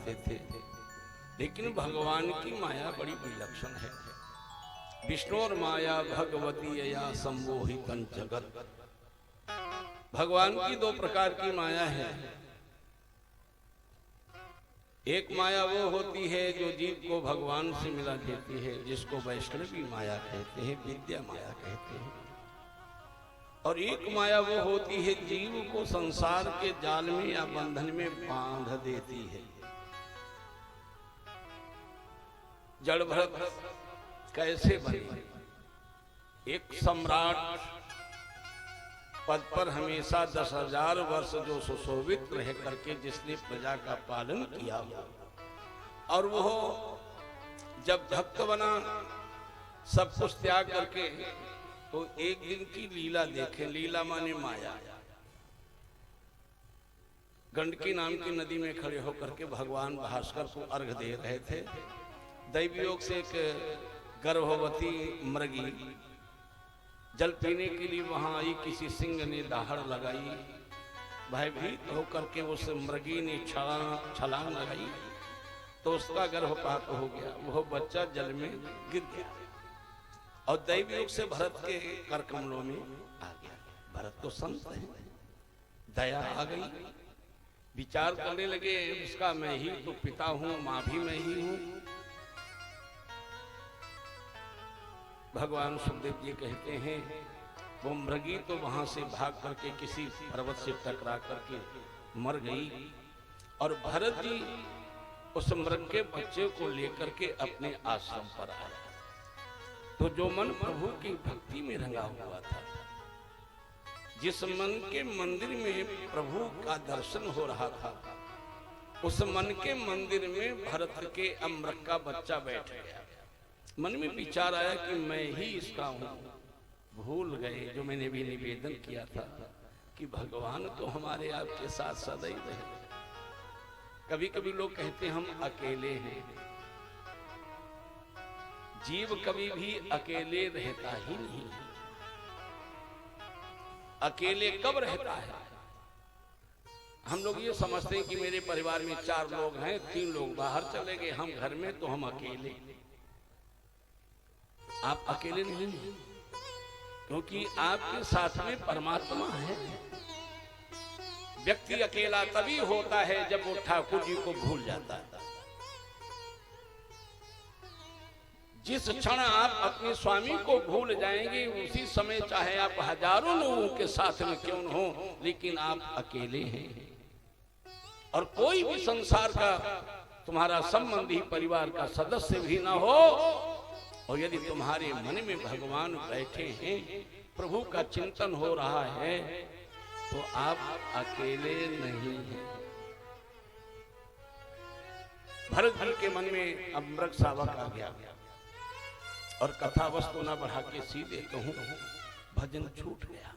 करते थे, लेकिन भगवान की माया बड़ी विलक्षण है। विष्णु और माया भगवती या संमोहितं जगत। भगवान की दो प्रकार की माया है। एक माया वो होती है जो जीव को भगवान से मिला देती है, जिसको वैष्णवी माया कहते हैं, विद्या माया कहते हैं। और एक माया वो होती है जीव को संसार के जाल में या बंधन में बांध देती है। जड़ भरत कैसे बने? एक सम्राट पद पर हमेशा 10,000 वर्ष जो सुशोभित रह करके जिसने प्रजा का पालन किया, और वो जब भक्त बना सब कुछ त्याग करके, तो एक दिन की लीला देखें। लीला माने माया। गंडकी नाम की नदी में खड़े होकर के भगवान भास्कर को अर्घ दे रहे थे। दैवयोग से एक गर्भवती मृगी जल पीने के लिए वहां आई। किसी सिंह ने दाहड़ लगाई, भयभीत होकर के उस मृगी ने छलांग लगाई, तो उसका गर्भपात हो गया। वह बच्चा जल में गिर गया और दैवयोग से भरत के कर कमलों में आ गया। भरत तो संत है, दया आ गई। विचार करने लगे, उसका मैं ही तो पिता हूं, मां भी मैं ही हूं। भगवान सुखदेव जी कहते हैं वो मृगी तो वहां से भाग करके किसी पर्वत से टकरा करके मर गई, और भरत जी उस मृग के बच्चे को लेकर के अपने आश्रम पर आए। तो जो मन प्रभु की भक्ति में रंगा हुआ था, जिस मन के मंदिर में प्रभु का दर्शन हो रहा था, उस मन के मंदिर में भरत के अमृत का बच्चा बैठ गया। मन में विचार आया कि मैं ही इसका हूं। भूल गए जो मैंने भी निवेदन किया था कि भगवान तो हमारे आपके साथ सदैव रहे। कभी कभी लोग कहते हम अकेले हैं। जीव कभी भी अकेले रहता ही नहीं। अकेले कब रहता है? हम लोग ये समझते हैं कि मेरे परिवार में 4 लोग हैं, 3 लोग बाहर चले गए, हम घर में, तो हम अकेले। आप अकेले नहीं हैं, क्योंकि आपके साथ में परमात्मा है। व्यक्ति अकेला तभी होता है जब वो ठाकुर जी को भूल जाता है। जिस क्षण आप अपने स्वामी को भूल जाएंगे, उसी समय चाहे आप हजारों लोगों के साथ में क्यों न हो, लेकिन आप अकेले हैं। और कोई भी संसार का तुम्हारा संबंधी, परिवार का सदस्य भी ना हो, और यदि तुम्हारे मन में भगवान बैठे हैं, प्रभु का चिंतन हो रहा है, तो आप अकेले नहीं हैं। भरत जी के मन में अब मृग शावक आ गया, और कथा वस्तु न बढ़ा के सीधे कहूं, भजन छूट गया।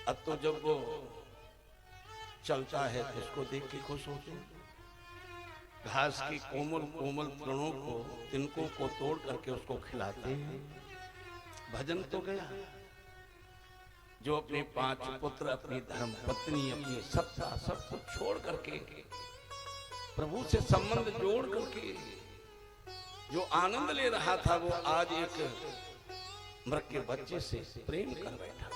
अब तो जब वो चलता है तो उसको देख के खुश होते हैं। घास की कोमल कोमल तृणों को, तिनकों को तोड़ करके उसको खिलाते हैं। भजन तो गया। जो अपने 5 पुत्र, अपनी धर्म पत्नी, अपनी सत्ता, सब कुछ छोड़ करके प्रभु से संबंध जोड़ करके जो आनंद ले रहा था, वो आज एक मृग के बच्चे से प्रेम कर बैठा।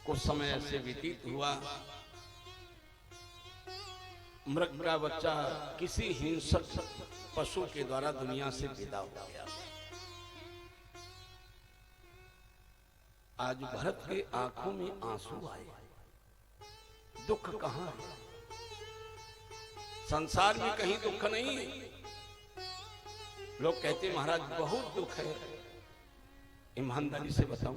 कुछ समय ऐसे व्यतीत हुआ, मृग का बच्चा किसी हिंसक पशु के द्वारा दुनिया से विदा हो गया। आज भरत के आंखों में आंसू आए। दुख कहां है? संसार में कहीं दुख नहीं है। लोग कहते महाराज बहुत दुख है। ईमानदारी से बताऊं,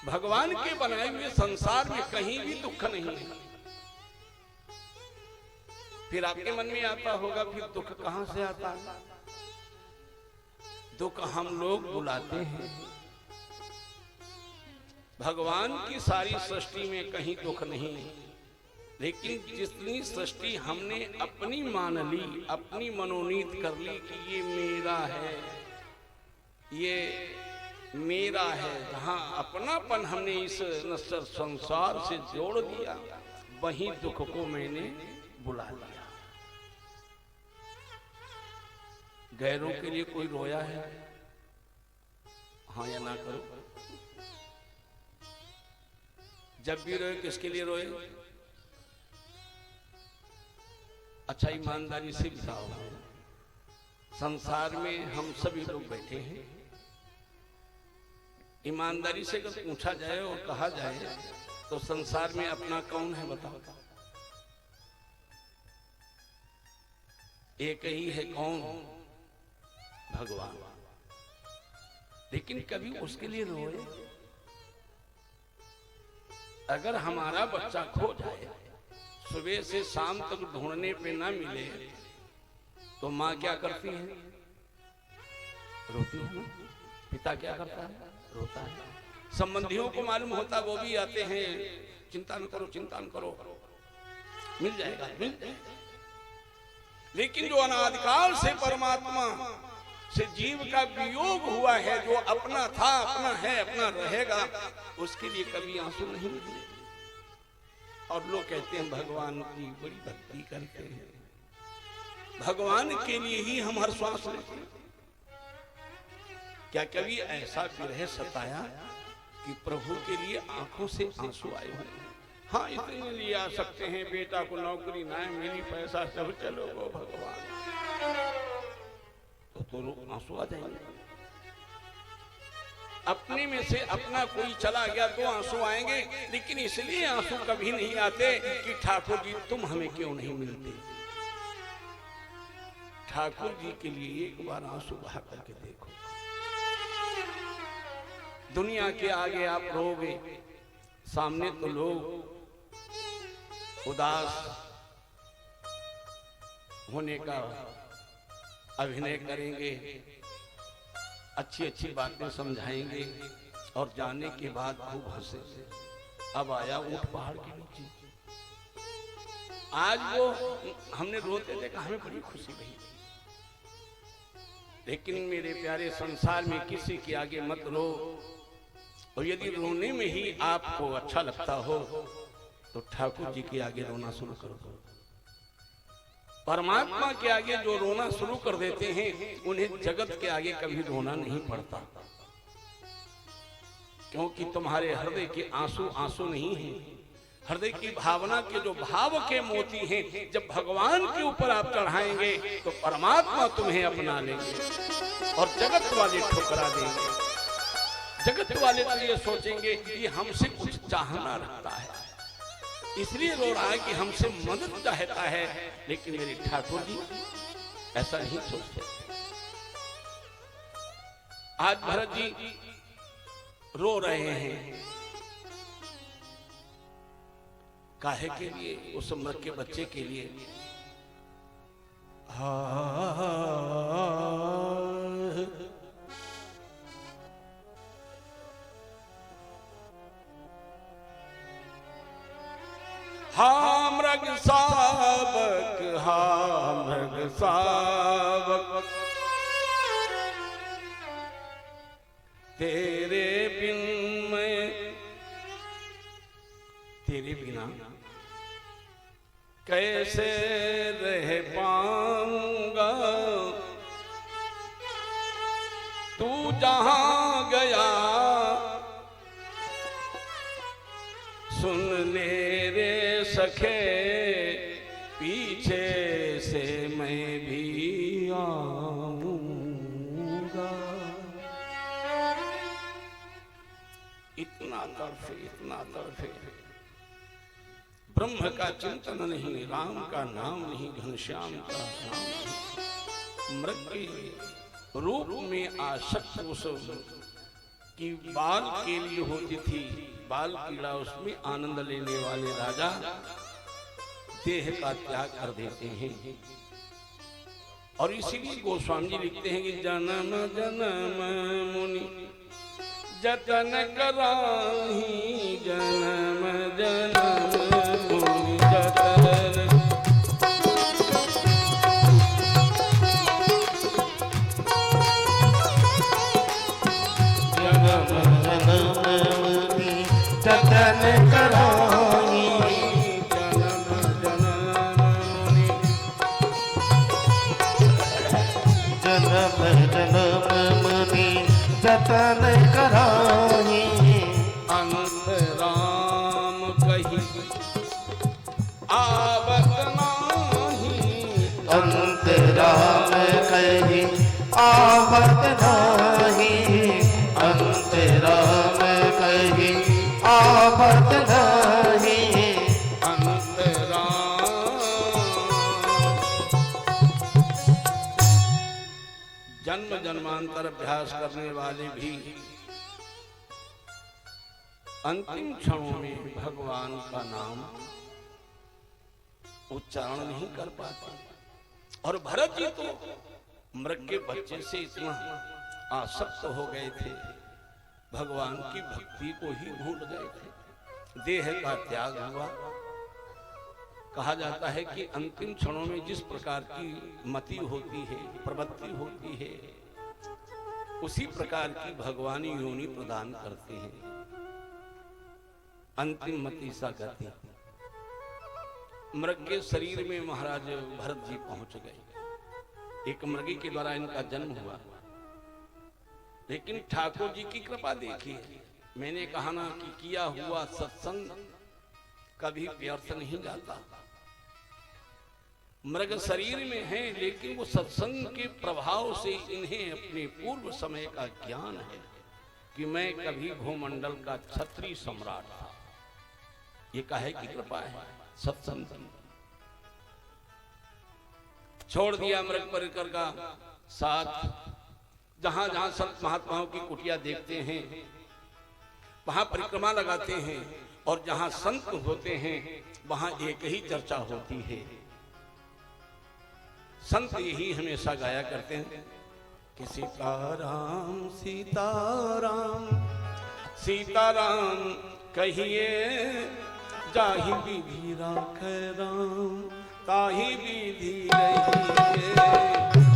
भगवान के बनाए हुए संसार में कहीं भी दुख नहीं है। फिर आपके मन में आता होगा, फिर दुख कहां से आता है? दुख हम लोग बुलाते हैं। भगवान की सारी सृष्टि में कहीं दुख नहीं, लेकिन जितनी सृष्टि हमने अपनी मान ली, अपनी मनोनीत कर ली कि ये मेरा है, ये मेरा है। जहां अपनापन हमने इस नश्वर संसार से जोड़ दिया, वहीं दुख को मैंने बुला लिया। गैरों के लिए कोई रोया है? हाँ या ना करो। जब भी रोए किसके लिए रोए? अच्छा ईमानदारी से बताओ, संसार में हम सभी लोग बैठे हैं, ईमानदारी से अगर पूछा जाए और कहा जाए तो संसार में अपना कौन है बताओ? एक ही है, कौन? भगवान। लेकिन कभी उसके लिए रोए? अगर हमारा बच्चा खो जाए, सुबह से शाम तक ढूंढने पे ना मिले, तो माँ क्या करती है? रोती है। पिता क्या करता है? रोता है। संबंधियों को मालूम होता, वो भी आते हैं, चिंता न करो, चिंता न करो, मिल जाएगा, मिल जाएगा। लेकिन जो अनादिकाल से परमात्मा से जीव का वियोग हुआ है, जो अपना था, अपना है, अपना रहेगा, उसके लिए कभी आंसू नहीं निकले। और लोग कहते हैं भगवान की बड़ी भक्ति करते हैं, भगवान के लिए ही हम हर श्वास लेते हैं। क्या कभी ऐसा विरह सताया कि प्रभु के लिए आंखों से आंसू आए हुए? हाँ, इतने लिए आ सकते हैं, बेटा को नौकरी ना मिली, पैसा सब चलो गो भगवान, तो आंसू आ जाएंगे। अपने में से अपना कोई चला गया तो आंसू आएंगे, लेकिन इसलिए आंसू कभी नहीं आते कि ठाकुर जी तुम हमें क्यों नहीं मिलते। ठाकुर जी के लिए एक बार आंसू बहा करके देखो। दुनिया के आगे आप रोगे, सामने तो लोग उदास होने का अभिनय करेंगे, अच्छी अच्छी बातें समझाएंगे, और जाने के बाद खूब हंसेंगे। अब आया ऊंट पहाड़ के नीचे, आज वो हमने रोते देखा, हमें बड़ी खुशी हुई। लेकिन मेरे प्यारे, संसार में किसी के आगे मत रो, और यदि रोने में ही आपको अच्छा लगता हो तो ठाकुर जी के आगे रोना शुरू करो। परमात्मा के आगे जो रोना शुरू कर देते हैं, उन्हें जगत के आगे कभी रोना नहीं पड़ता, क्योंकि तुम्हारे हृदय के आंसू आंसू नहीं हैं। हृदय की भावना के जो भाव के मोती हैं, जब भगवान के ऊपर आप चढ़ाएंगे तो परमात्मा तुम्हें अपना लेंगे और जगत वाले ठुकरा देंगे। जगत वाले तो ये सोचेंगे कि हमसे कुछ चाहना रखता है, इसलिए रो रहा है कि हमसे मदद चाहता है, लेकिन मेरे ठाकुर जी ऐसा नहीं सोचते। आज भरत जी रो रहे हैं, काहे के लिए? उस उम्र के बच्चे के लिए। हाँ मृग सावक, हाँ मृग सावक, तेरे बिन मैं, तेरे बिना कैसे रह पाऊंगा। तू जहां गया सुन ले रे सखे, पीछे से मैं भी आऊंगा। इतना तड़फे, इतना तड़फे, ब्रह्म का चिंतन नहीं, राम का नाम नहीं, घनश्याम का नाम नहीं। मृग के रूप में आसक्त उस की बाल के लिए होती थी, बाल पीड़ा, उसमें आनंद लेने वाले राजा देह का त्याग कर देते हैं। और इसीलिए गोस्वामी जी लिखते हैं कि जन्म जन्म मुनि जतन कराही, जन्म जन्म मुनि जतन। जन्म कही आवत नाही, अंत राम कही आवत नाही, अंत राम कही आवत नाही, अंत राम। जन्म जन्मांतर अभ्यास करने वाले भी अंतिम क्षणों में भगवान का नाम उच्चारण नहीं कर पाते। और भरत जी तो मृग के बच्चे से इतना आसक्त हो गए थे, भगवान की भक्ति को ही भूल गए थे। देह का त्याग हुआ। कहा जाता है कि अंतिम क्षणों में जिस प्रकार की मति होती है, प्रवृत्ति होती है, उसी प्रकार की भगवानी योनि प्रदान करते हैं। अंतिम मति सा गति। मृग के शरीर में महाराज भरत जी पहुंच गए। एक मृगी के द्वारा इनका जन्म हुआ। लेकिन ठाकुर जी की कृपा देखिए, मैंने कहा ना कि किया हुआ सत्संग कभी व्यर्थ नहीं जाता। मृग शरीर में है, लेकिन वो सत्संग के प्रभाव से इन्हें अपने पूर्व समय का ज्ञान है कि मैं कभी भूमंडल का क्षत्रिय सम्राट था। ये काहे की कृपा है? सत्संग। छोड़ दिया मृग परिकर का साथ। जहां जहां संत महात्माओं की कुटिया देखते हैं वहां परिक्रमा लगाते हैं, और जहां संत होते हैं वहां एक ही चर्चा होती है। संत यही हमेशा गाया करते हैं कि सीताराम सीताराम सीताराम कहिए, जाहि विधि राखै राम, ताहि विधि रहिए।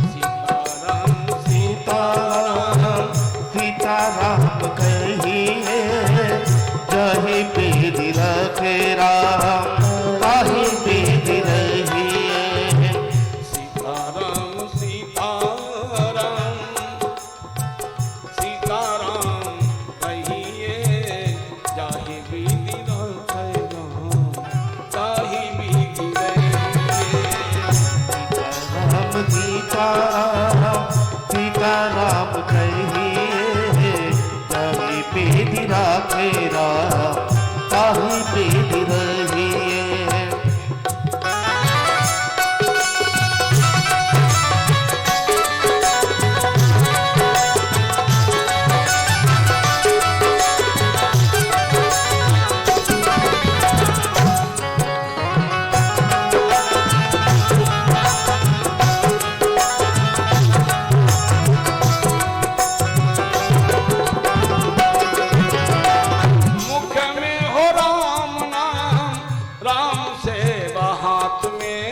सीताराम सीताराम सीताराम कहिए, जाहि विधि राखै राम, ताहि विधि रहिए। सीताराम सीताराम सीताराम कहिए, जाहि विधि राखै राम, ताहि विधि रहिए। सीताराम सीताराम कहिए, जाहि विधि राखै राम, ताहि विधि रहिए। मुख में हो राम नाम, राम से हाथ में,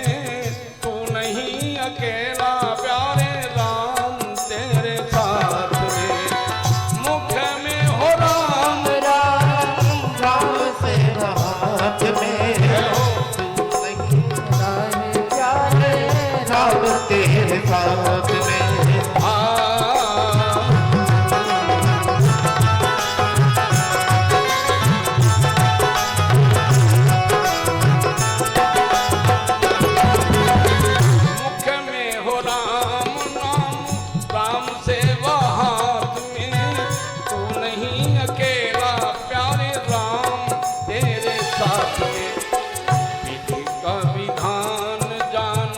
तू नहीं अकेला प्यारे राम तेरे साथ में। मुख में हो राम राम राम से हाथ में, तू नहीं राहे प्यारे राम तेरे साथ में। मुख में हो राम नाम, राम से हाथ में, तू नहीं अकेला प्यारे राम तेरे साथ में। विधि का विधान जान,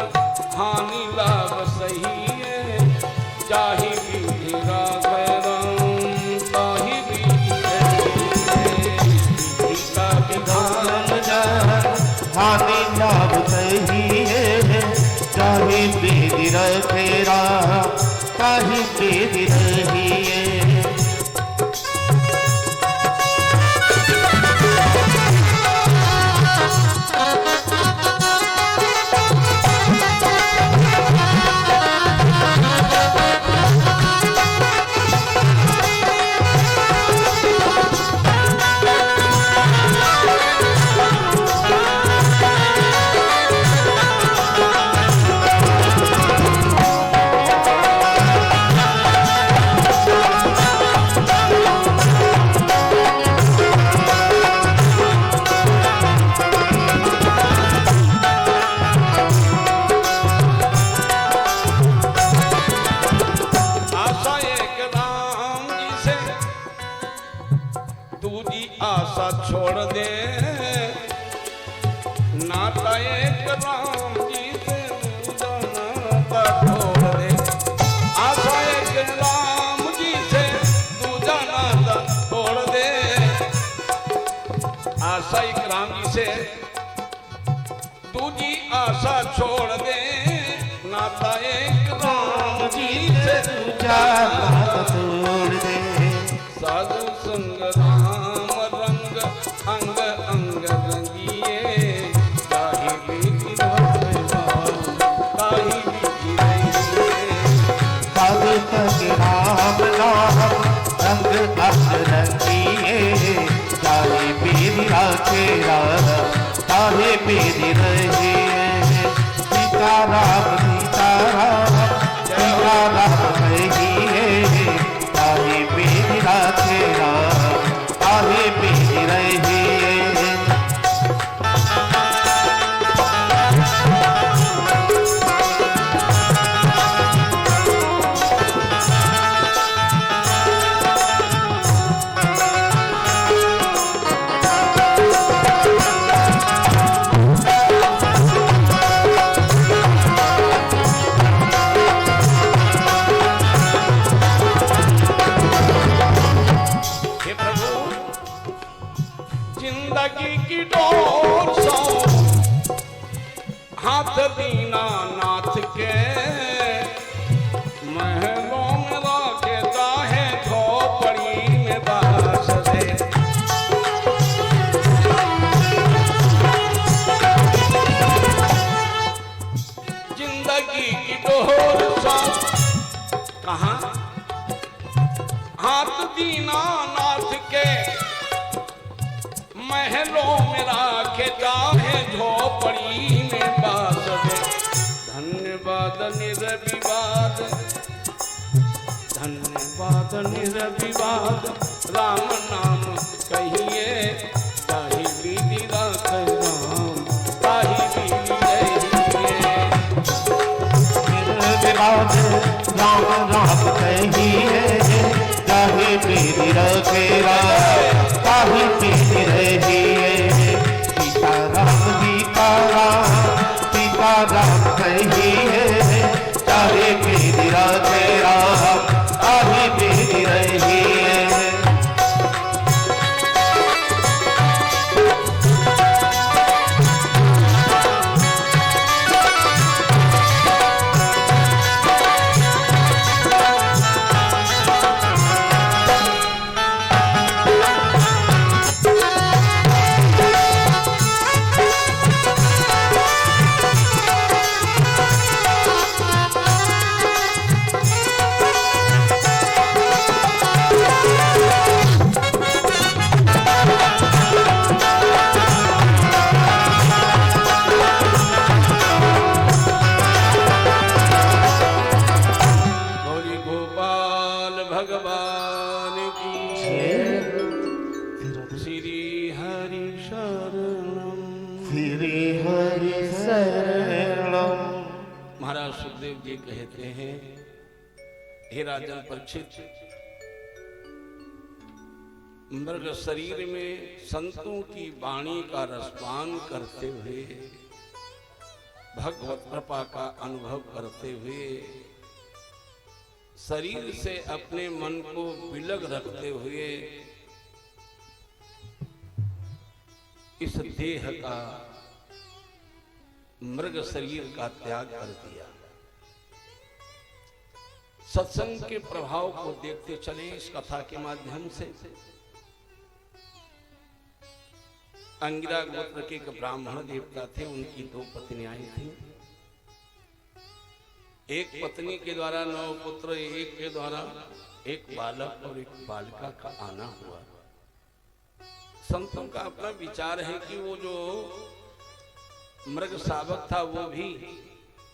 हानि लाभ सही है, जाहि विधि राखै राम, ताहि विधि रहिए। विधि का विधान जान, हानि लाभ कहिए, जाहि विधि राखै राम, ताहि विधि रहिए। राम जी से दूजा छोड़ दे, आशा एक राम जी से दूजा नाता छोड़ दे, आशा एक राम जी से दूजी आशा छोड़ दे, नाता एक राम जी से दूजा नाता तोड़ दे। साधु संग राम रंग अंग अंग रंगिए, ताहि बीती ताहि बीती रहिए। साधु संग राम नाम रंग अंग रंगिए, ताहि बीती राखे राम ताहि बीती रहिए। सीता राम सीता राम सीता राम कहिए, ताहि बीती राखे राम ताहि बीती रहिए। जिंदगी की डोर सो हाथ दीना नाथ के, महलों में राखे चाहे झोपड़ी में बास दे। जिंदगी की डोर सो कहाँ हाथ दीना नाथ के, महलों में राखे चाहे झोपड़ी में बास दे। धन्यवाद निर्विवाद धन्यवाद निर्विवाद राम नाम कहिए, ताहि बीती राखे राम ताहि बीती रहिए। निर्विवाद राम नाम कहिए, ताहि बीती राखे राम ताहि बीती रहिए। सीता राम कहिए, ताहि बीती राखे राम ताहि बीती रहिए। भगवान की श्री हरि शरणम श्री हरि शरणम। महाराज सुखदेव जी कहते हैं, हे राजन परीक्षित, मृग शरीर में संतों की वाणी का रसपान करते हुए, भगवत कृपा का अनुभव करते हुए, शरीर से अपने मन को विलग रखते हुए इस देह का, मृग शरीर का त्याग कर दिया। सत्संग के प्रभाव को देखते चले इस कथा के माध्यम से। अंगिरा गोत्र के एक ब्राह्मण देवता थे, उनकी दो पत्नियां थीं। एक पत्नी के द्वारा 9 पुत्र, एक के द्वारा एक बालक और एक बालिका का आना हुआ। संतों का अपना विचार है कि वो जो मृग शावक था वो भी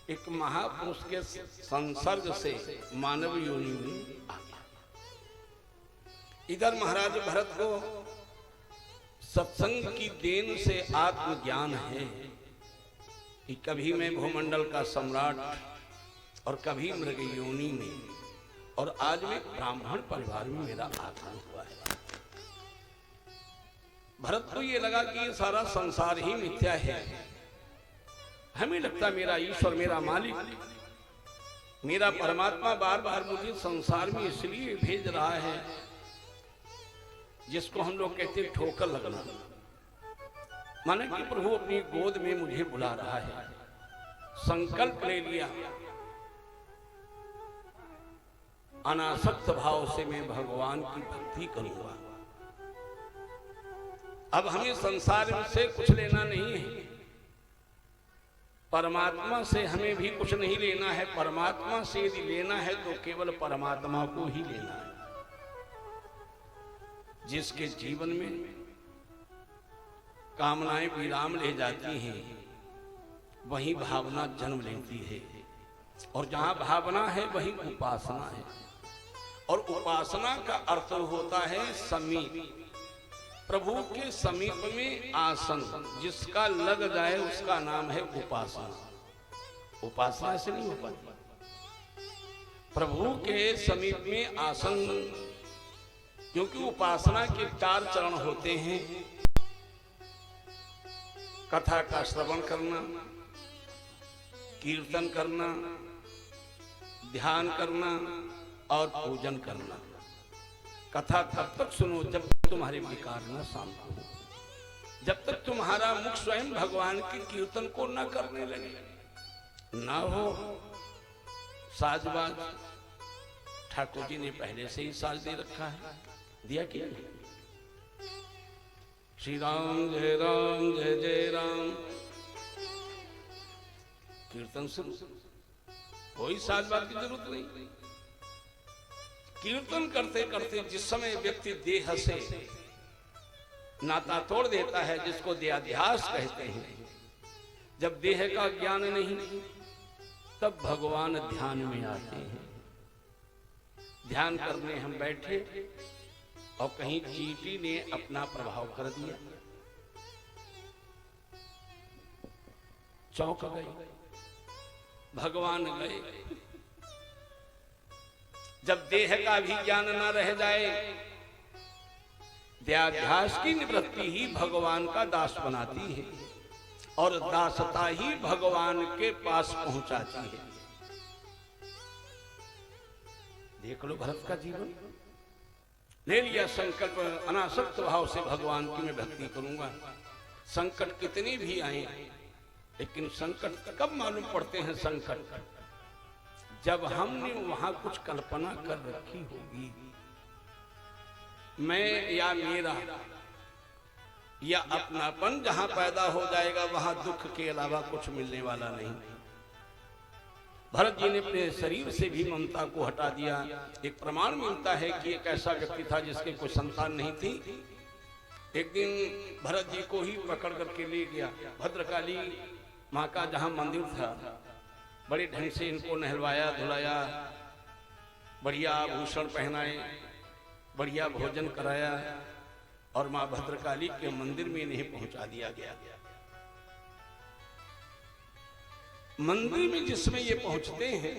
एक महापुरुष के संसर्ग से मानव योनि में आ गया। इधर महाराज भरत को सत्संग की देन से आत्मज्ञान है कि कभी मैं भूमंडल का सम्राट और कभी मृग योनि में, और आज में ब्राह्मण परिवार में मेरा आगमन हुआ है। भरत को ये लगा कि ये सारा संसार ही मिथ्या है, हमें लगता मेरा ईश्वर, मेरा मालिक, मेरा परमात्मा बार बार मुझे संसार में इसलिए भेज रहा है, जिसको हम लोग कहते हैं ठोकर लगना, माने कि प्रभु अपनी गोद में मुझे बुला रहा है। संकल्प ले लिया, अनासक्त भाव से मैं भगवान की भक्ति करूंगा। अब हमें संसार से कुछ लेना नहीं है, परमात्मा से हमें भी कुछ नहीं लेना है। परमात्मा से यदि लेना है तो केवल परमात्मा को ही लेना है। जिसके जीवन में कामनाएं विराम ले जाती हैं, वही भावना जन्म लेती है, और जहां भावना है वही उपासना है। और उपासना का अर्थ होता है समीप, प्रभु के समीप में आसन जिसका लग जाए उसका नाम है उपासना। उपासना ऐसे नहीं हो पाती, प्रभु के समीप में आसन, क्योंकि उपासना के 4 चरण होते हैं। कथा का श्रवण करना, कीर्तन करना, ध्यान करना और पूजन करना। कथा तब तक सुनो जब तक तुम्हारे विकार न शांत हो, जब तक तुम्हारा मुख स्वयं भगवान के कीर्तन को न करने लगे। ना हो साजबाज, ठाकुर जी ने पहले से ही साज दे रखा है, दिया क्या? श्री राम जय जय राम, कीर्तन शुरू, कोई साजबाज की जरूरत नहीं। कीर्तन करते करते जिस समय व्यक्ति देह से नाता तोड़ देता है, जिसको देहाध्यास कहते हैं, जब देह का ज्ञान नहीं तब भगवान ध्यान में आते हैं। ध्यान करने हम बैठे और कहीं चींटी ने अपना प्रभाव कर दिया, चौंक गए, भगवान गए। जब देह का भी ज्ञान न रह जाए, देहाध्यास की निवृत्ति ही भगवान का दास बनाती है, और दासता ही भगवान के पास पहुंचाती है। देख लो भरत का जीवन, ले लिया संकल्प, अनासक्त भाव से भगवान की मैं भक्ति करूंगा। संकट कितने भी आए, लेकिन संकट कब मालूम पड़ते हैं? संकट जब हमने वहां कुछ कल्पना कर रखी होगी, मैं या मेरा या अपनापन जहां पैदा हो जाएगा, वहां दुख के अलावा कुछ मिलने वाला नहीं। भरत जी ने अपने शरीर से भी ममता को हटा दिया। एक प्रमाण मिलता है कि एक ऐसा व्यक्ति था जिसके कोई संतान नहीं थी। एक दिन भरत जी को ही पकड़ करके ले गया भद्रकाली माँ का जहां मंदिर था, बड़े ढंग से इनको नहलवाया धुलाया, बढ़िया आभूषण पहनाए, बढ़िया भोजन कराया, और माँ भद्रकाली के मंदिर में इन्हें पहुंचा दिया गया। मंदिर में जिसमें ये पहुंचते हैं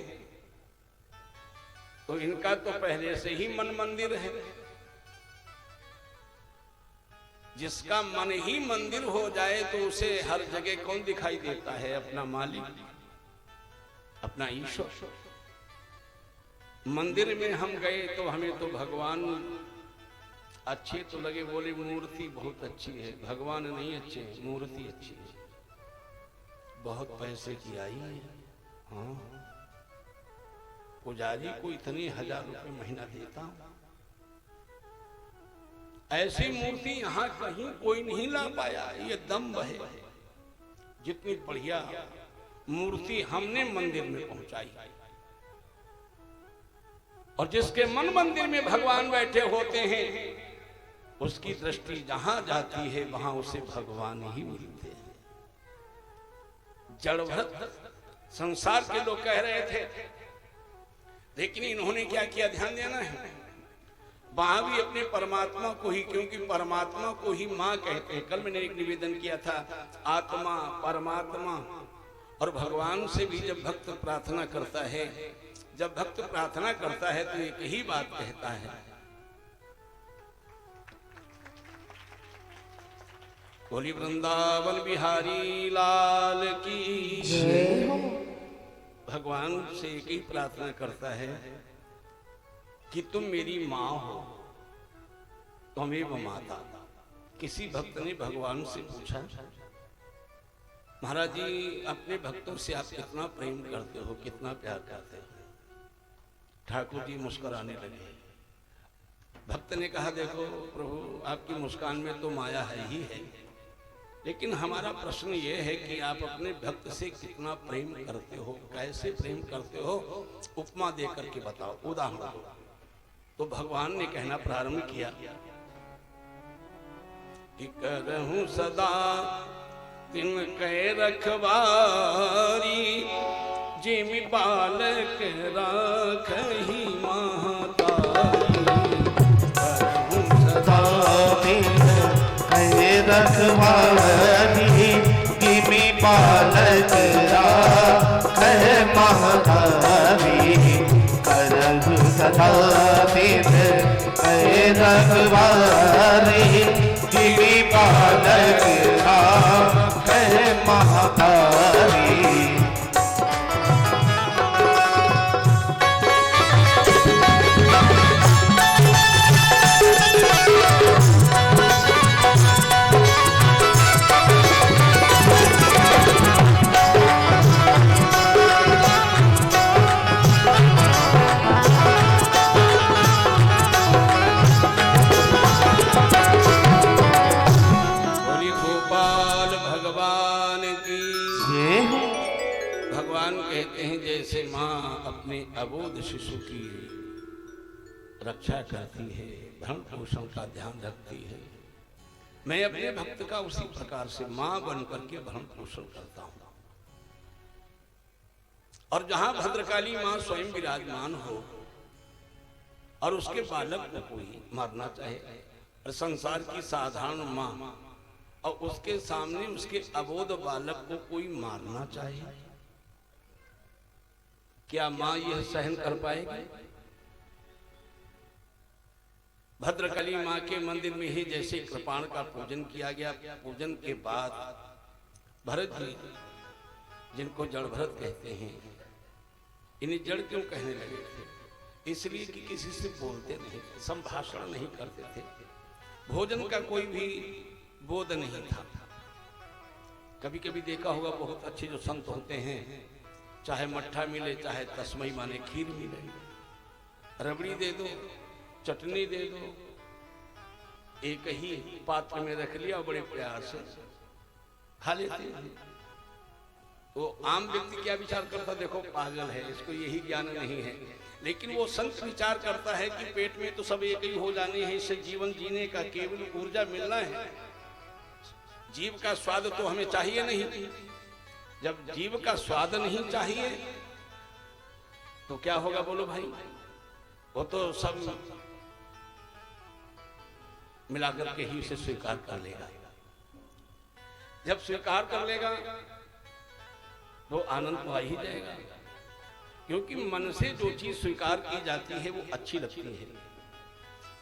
तो इनका तो पहले से ही मन मंदिर है। जिसका मन ही मंदिर हो जाए तो उसे हर जगह कौन दिखाई देता है? अपना मालिक, अपना ईश्वर। मंदिर में हम गए तो हमें तो भगवान अच्छे तो लगे, बोले मूर्ति बहुत अच्छी है। भगवान नहीं अच्छे, मूर्ति अच्छी है। बहुत पैसे की आई है। हाँ, पुजारी को इतने 1000 रुपए महीना देता हूं। ऐसी मूर्ति यहां कहीं कोई नहीं ला पाया। ये दम्भ है। जितनी बढ़िया मूर्ति हमने मंदिर में पहुंचाई, और जिसके मन मंदिर में भगवान बैठे होते हैं, उसकी दृष्टि जहां जाती है वहां उसे भगवान ही मिलते हैं। जड़भरत संसार के लोग कह रहे थे, लेकिन इन्होंने क्या किया? ध्यान देना है, वहां भी अपने परमात्मा को ही, क्योंकि परमात्मा को ही माँ कहते हैं। कल मैंने एक निवेदन किया था, आत्मा परमात्मा। और भगवान से भी जब भक्त प्रार्थना करता है, जब भक्त प्रार्थना करता है तो एक ही बात कहता है, बोली वृंदावन बिहारी लाल की जय हो। भगवान से एक ही प्रार्थना करता है कि तुम मेरी माँ हो, त्वमेव माता। किसी भक्त ने भगवान से पूछा, महाराज जी अपने भक्तों से आप कितना प्रेम करते हो, कितना प्यार करते हो? ठाकुर जी मुस्कुराने लगे। भक्त ने कहा, देखो प्रभु आपकी मुस्कान में तो माया है ही है, लेकिन हमारा प्रश्न ये है कि आप अपने भक्त से कितना प्रेम करते हो, कैसे प्रेम करते हो, उपमा दे करके बताओ, उदाहरण दो। तो भगवान ने कहना प्रारंभ किया कि करहूं सदा तिन कै रखवारी, जिमि बालक राखहि महतारी। करहूं सदा रखवारी, जिमि बालक राखहि महतारी। करहु सदा तिन कै रखवारी, जिमि बालक राखहि महतारी। जैसे माँ अपने अबोध शिशु की रक्षा करती है, भरण पोषण का ध्यान रखती है, मैं अपने भक्त का उसी प्रकार से माँ बनकर के भरण पोषण करता हूँ। और जहां भद्रकाली माँ स्वयं विराजमान हो और उसके बालक को कोई मारना चाहे, और संसार की साधारण माँ और उसके सामने उसके अबोध बालक को कोई मारना चाहे, क्या मां यह सहन कर पाएगी? भद्रकाली मां के मंदिर में ही जैसे कृपाण का पूजन किया गया, पूजन के बाद भरत जी, जिनको जड़ भरत कहते हैं, इन्हें जड़ क्यों कहने लगे थे? इसलिए कि किसी से बोलते नहीं, संभाषण नहीं करते थे, भोजन का कोई भी बोध नहीं था। कभी कभी देखा होगा बहुत अच्छे जो संत होते हैं, चाहे मट्ठा मिले चाहे तस्मई माने खीर मिले, रबड़ी दे दो, चटनी दे दो, एक ही पात्र में रख लिया और बड़े प्यार से खा लेते हैं। वो आम व्यक्ति क्या विचार करता, देखो पागल है, इसको यही ज्ञान नहीं है। लेकिन वो संत विचार करता है कि पेट में तो सब एक ही हो जाने हैं, इससे जीवन जीने का केवल ऊर्जा मिलना है, जीव का स्वाद तो हमें चाहिए नहीं। जब जीव का स्वाद नहीं चाहिए तो क्या होगा बोलो भाई? वो तो सब मिलाकर के ही उसे स्वीकार कर लेगा। जब स्वीकार कर लेगा तो आनंद तो आ ही जाएगा, क्योंकि मन से जो चीज स्वीकार की जाती है वो अच्छी लगती है।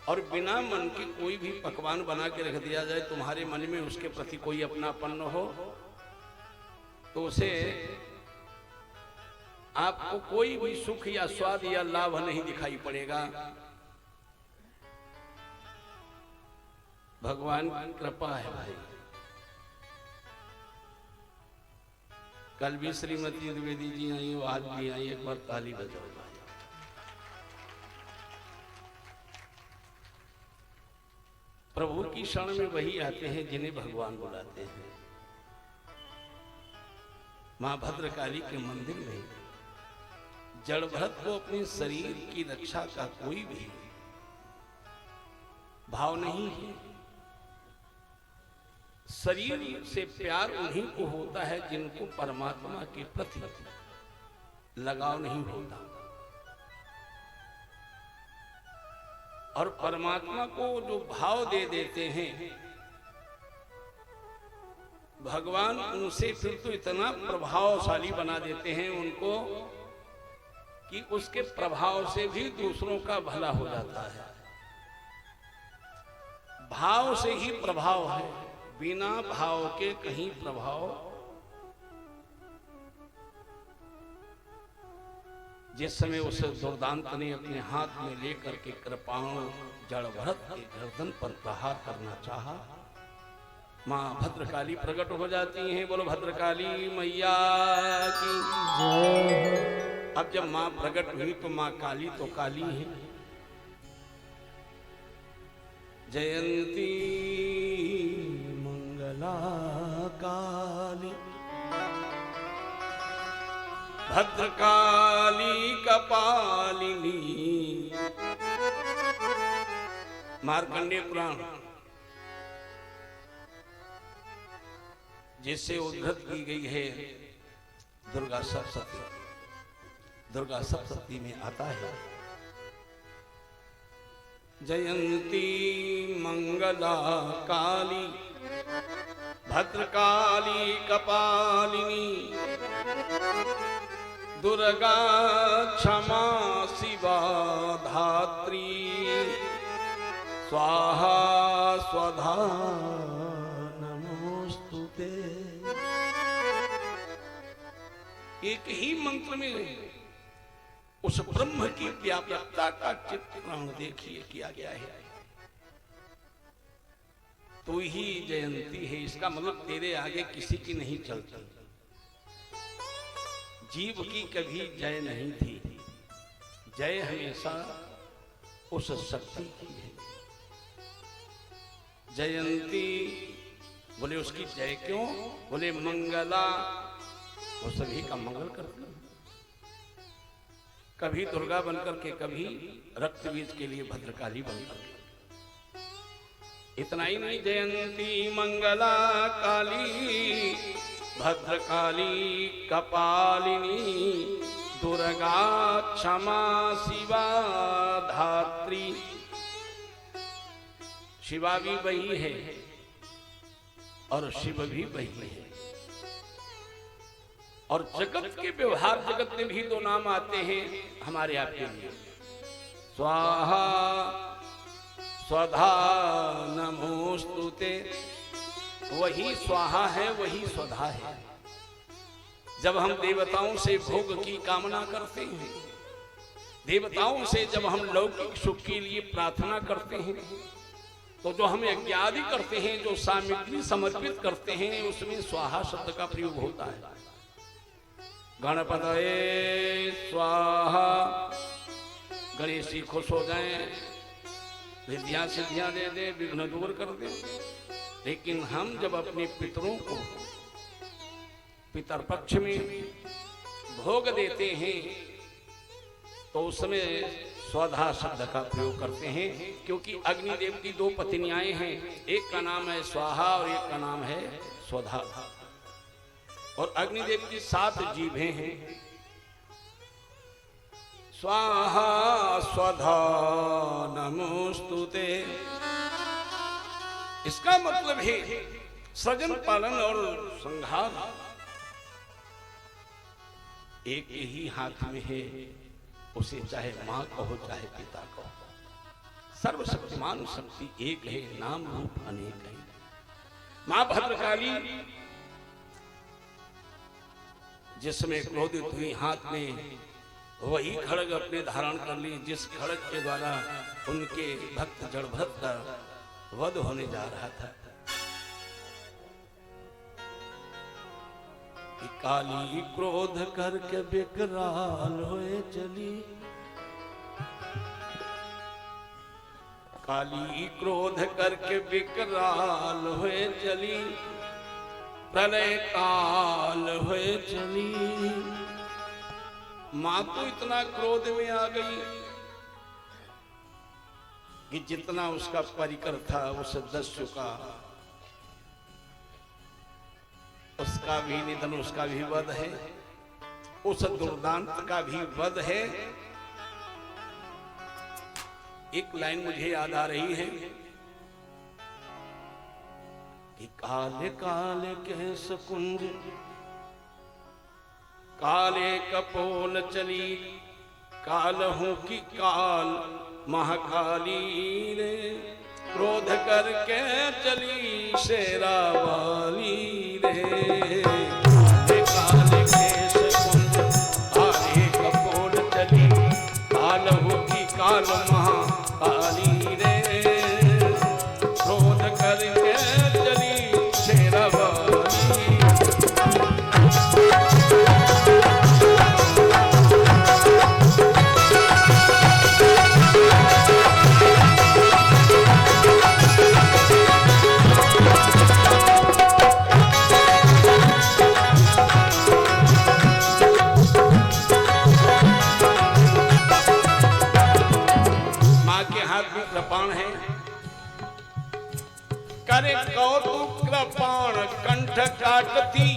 और बिना मन के कोई भी पकवान बना के रख दिया जाए, तुम्हारे मन में उसके प्रति कोई अपनापन न हो, तो उसे आपको कोई भी सुख या स्वाद या लाभ नहीं दिखाई पड़ेगा। भगवान की कृपा है भाई। कल भी श्रीमती द्विवेदी जी आई, वो आज भी आई, एक बार ताली बजाओ भाई। प्रभु की शरण में वही आते हैं जिन्हें भगवान बुलाते हैं। मां भद्रकाली के मंदिर में जड़ भरत को अपने शरीर की रक्षा का कोई भी भाव नहीं है। शरीर से प्यार उन्हीं को होता है जिनको परमात्मा के प्रति लगाव नहीं होता। और परमात्मा को जो भाव दे देते हैं भगवान, उनसे फिर तो इतना प्रभावशाली बना देते हैं उनको कि उसके प्रभाव से भी दूसरों का भला हो जाता है। भाव से ही प्रभाव है, बिना भाव के कहीं प्रभाव। जिस समय उस दुर्दांत ने अपने हाथ में लेकर के कृपाणु जड़भरत के गर्दन पर प्रहार करना चाहा, मां भद्रकाली प्रकट हो जाती हैं। बोलो भद्रकाली मैया की जय। अब जब मां प्रकट हुई तो मां काली तो काली है। जयंती मंगला काली भद्रकाली कपालिनी। मार्कंडेय पुराण जिससे उद्धृत की गई है दुर्गा सप्तशती। दुर्गा सप्तशती में आता है जयंती मंगला काली भद्रकाली कपालिनी दुर्गा क्षमा शिवा धात्री स्वाहा स्वधा नमोस्तुते। एक ही मंत्र में उस ब्रह्म की व्यापकता का चित्रण देखिए किया गया है। तू ही जयंती है, इसका मतलब तेरे आगे किसी की नहीं चलती। जीव की कभी जय नहीं थी, जय हमेशा उस शक्ति की है। जयंती बोले उसकी जय क्यों? बोले मंगला, वो सभी का मंगल करती है। कभी दुर्गा बनकर के, कभी रक्त बीज के लिए भद्रकाली बनकर के। इतना ही नहीं, जयंती मंगला काली भद्रकाली कपालिनी दुर्गा क्षमा शिवा धात्री। शिवा भी वही है और शिव भी वही है। और जगत के व्यवहार जगत में भी दो नाम आते हैं हमारे आपके लिए, स्वाहा स्वधा नमोस्तुते। वही स्वाहा है, वही स्वधा है। जब हम देवताओं से भोग की कामना करते हैं, देवताओं से जब हम लौकिक सुख के लिए प्रार्थना करते हैं, तो जो हम यज्ञ आदि करते हैं, जो सामग्री समर्पित करते हैं, उसमें स्वाहा शब्द का प्रयोग होता है। गणपतये स्वाहा, गणेश जी खुश हो जाए, रिद्धियां सिद्धियां दे दे, विघ्न दूर कर दे। लेकिन हम जब अपने पितरों को पितर पक्ष में भोग देते हैं, तो उसमें स्वधा शब्द का प्रयोग करते हैं, क्योंकि अग्निदेव की दो पत्नियां हैं, एक का नाम है स्वाहा और एक का नाम है स्वधा। और अग्निदेव की 7 जीभें हैं, स्वाहा स्वधा नमोस्तुते। इसका मतलब है सृजन पालन और संहार एक ही हाथ में है। उसे चाहे मां कहो चाहे पिता कहो, सर्वशक्तिमान शक्ति एक है, नाम रूप अनेक है। मां भद्रकाली जिसमें क्रोधित हुई, हाथ में वही खड़ग अपने धारण कर ली जिस खड़ग के द्वारा उनके भक्त जड़भरत का वध होने जा रहा था। कि काली क्रोध करके विकराल होए चली, काली क्रोध करके विकराल होए चली, प्रलय काल होए चली। मां तो इतना क्रोध में आ गई कि जितना उसका परिकर था उस दस्यु का, उसका भी निधन, उसका भी वध है, उस दुर्दांत का भी वध है। एक लाइन मुझे याद आ रही है कि काले काले केस कुंज काले कपोल चली, काल हूं की काल महाकाली रे। क्रोध करके चली शेरा वाली रे। काले काले केश कुंज काले कपोल चली, काल होगी काल महाकाली रे। क्रोध करके चली शेरा वाली। कृपाण है, करे कौतुक कृपाण कंठ काटती,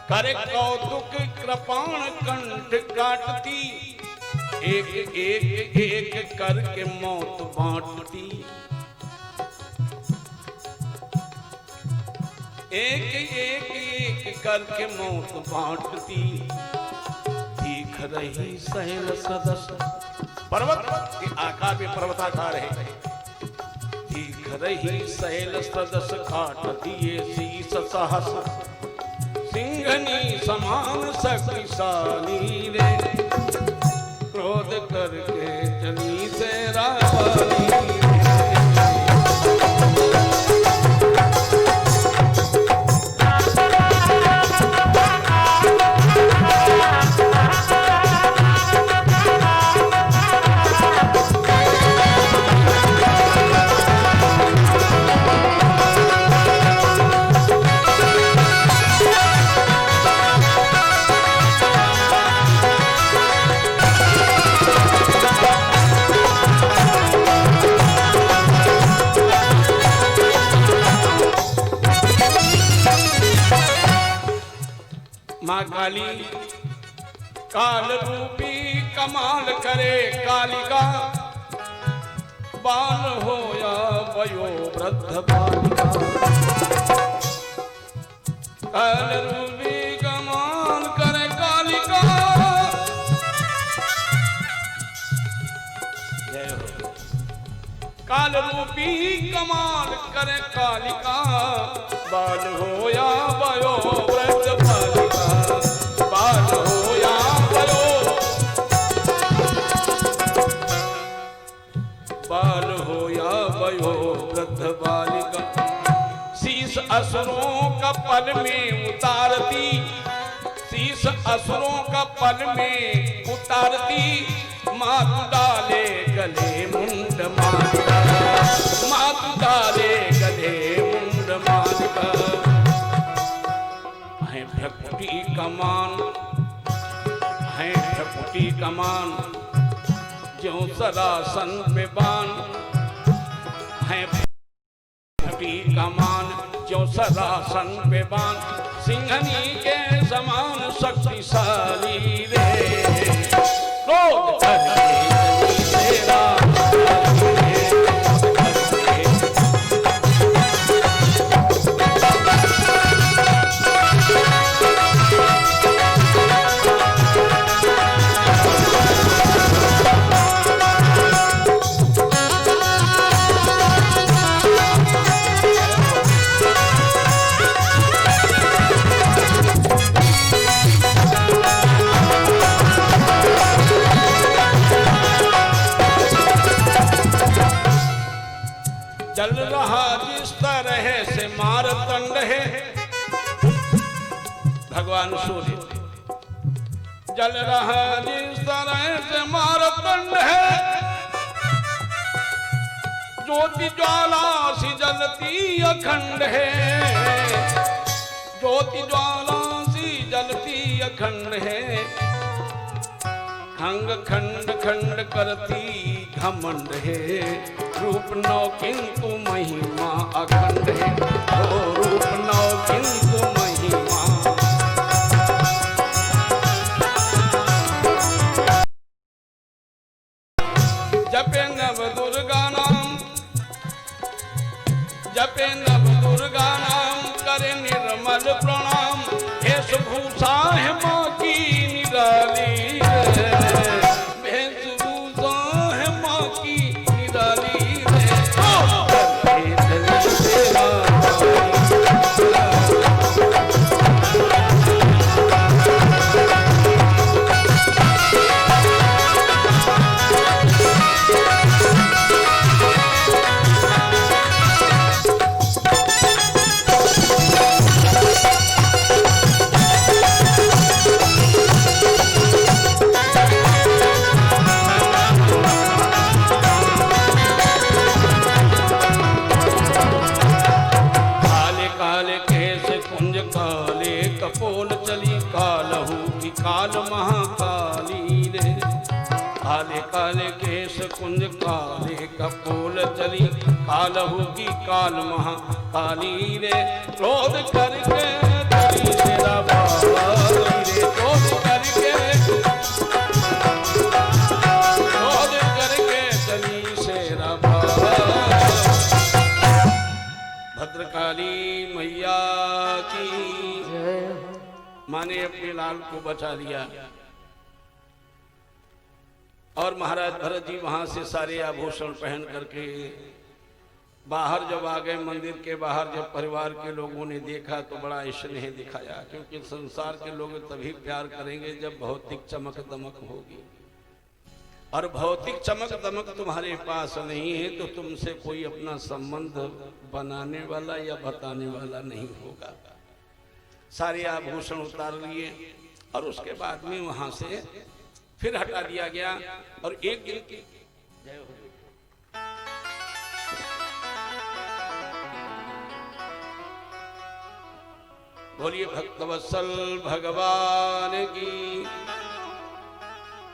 करे कौतुक कृपाण कंठ काटती, एक एक एक करके मौत बांटती। एक एक एक करके मौत बांटती। दिख रही सहल सदस्य पर्वत के आकार में पर्वताकार है। दिख रही सहल सदस्य काट दिए शीस सहस, सिंहनी समान शक्तिशाली रे। क्रोध करके चली शेरा वाली। माँ काली काल रूपी कमाल करे, कालिका बाल हो या वयो वृद्ध बालिका। काल रूपी कमाल करे कालिका, जय हो। काल रूपी कमाल करे कालिका, बाल हो या वयो वृद्ध बालिका। बाल हो या वयो, बाल हो या वयो वृद्ध बालिका। शीश असुरों का पल में उतारती, शीश असुरों का पल में उतारती। मातु डाले गले मुंड मालिका, मातु डाले गले मुंड मालिका। है भ्रकुटी कमान, है भ्रकुटी कमान, जो सरासन पे बान। है भ्रकुटी कमान, जो सरासन पे बान। सिंहनी के समान शक्तिशाली रे। क्रोध करके चली शेरा चल रहा जिस तरह से मारतंड है। भगवान सूर्य जल रहा जिस तरह से मारतंड है। ज्योति ज्वाला सी जलती अखंड है, ज्योति ज्वाला सी जलती अखंड है। खंग खंड खंड करती घमंड है। रूप नौ किंतु महिमा अखंड है, ओ रूप नौ किंतु महिमा। जपे नव दुर्गा नाम, जपे नव दुर्गा नाम, करे निर्मल प्रणाम। वेशभूषा है माँ की निराली, वेशभूषा है माँ की काले केश कुंज काले कपोल चली कालहू की काल महाकाली रे। काले काले केश कुंज काले कपोल चली कालहू की काल महाकाली रे। क्रोध करके तरी तेरा बाली रे, क्रोध करके तरी तेरा बाली। भद्रकाली मैया की माने अपने लाल को बचा लिया और महाराज भरत जी वहां से सारे आभूषण पहन करके बाहर जब आ गए, मंदिर के बाहर जब परिवार के लोगों ने देखा तो बड़ा स्नेह दिखाया, क्योंकि संसार के लोग तभी प्यार करेंगे जब भौतिक चमक दमक होगी, और भौतिक चमक दमक तुम्हारे पास नहीं है तो तुमसे कोई अपना संबंध बनाने वाला या बताने वाला नहीं होगा। सारे आभूषण उतार लिए और उसके बाद में वहां से फिर हटा दिया गया। और एक दिन की बोलिए भक्तवत्सल भगवान की।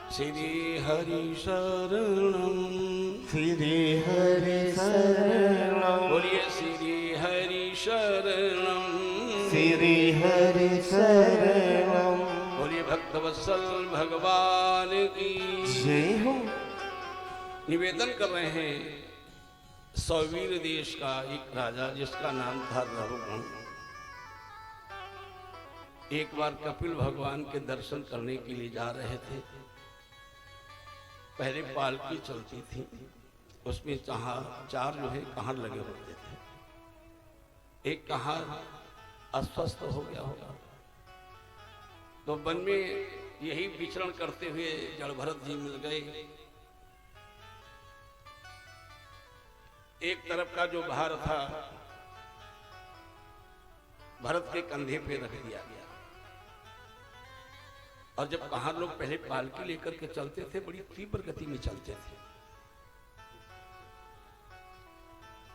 श्री हरि शरणम, श्री हरि शरणम, बोलिए श्री हरि शरणम, श्री हरि शरणम, बोलिए भक्तवत्सल भगवान की जय हो। निवेदन कर रहे हैं सौवीर देश का एक राजा जिसका नाम था रघुगण। एक बार कपिल भगवान के दर्शन करने के लिए जा रहे थे। पहले पालकी चलती थी, उसमें चार जो है कहार लगे होते थे। एक कहार अस्वस्थ हो गया होगा तो वन में यही विचरण करते हुए जड़ भरत जी मिल गए। एक तरफ का जो भार था भरत के कंधे पे रख दिया गया, और जब कहार लोग पहले पालकी लेकर के चलते थे बड़ी तीव्र गति में चलते थे।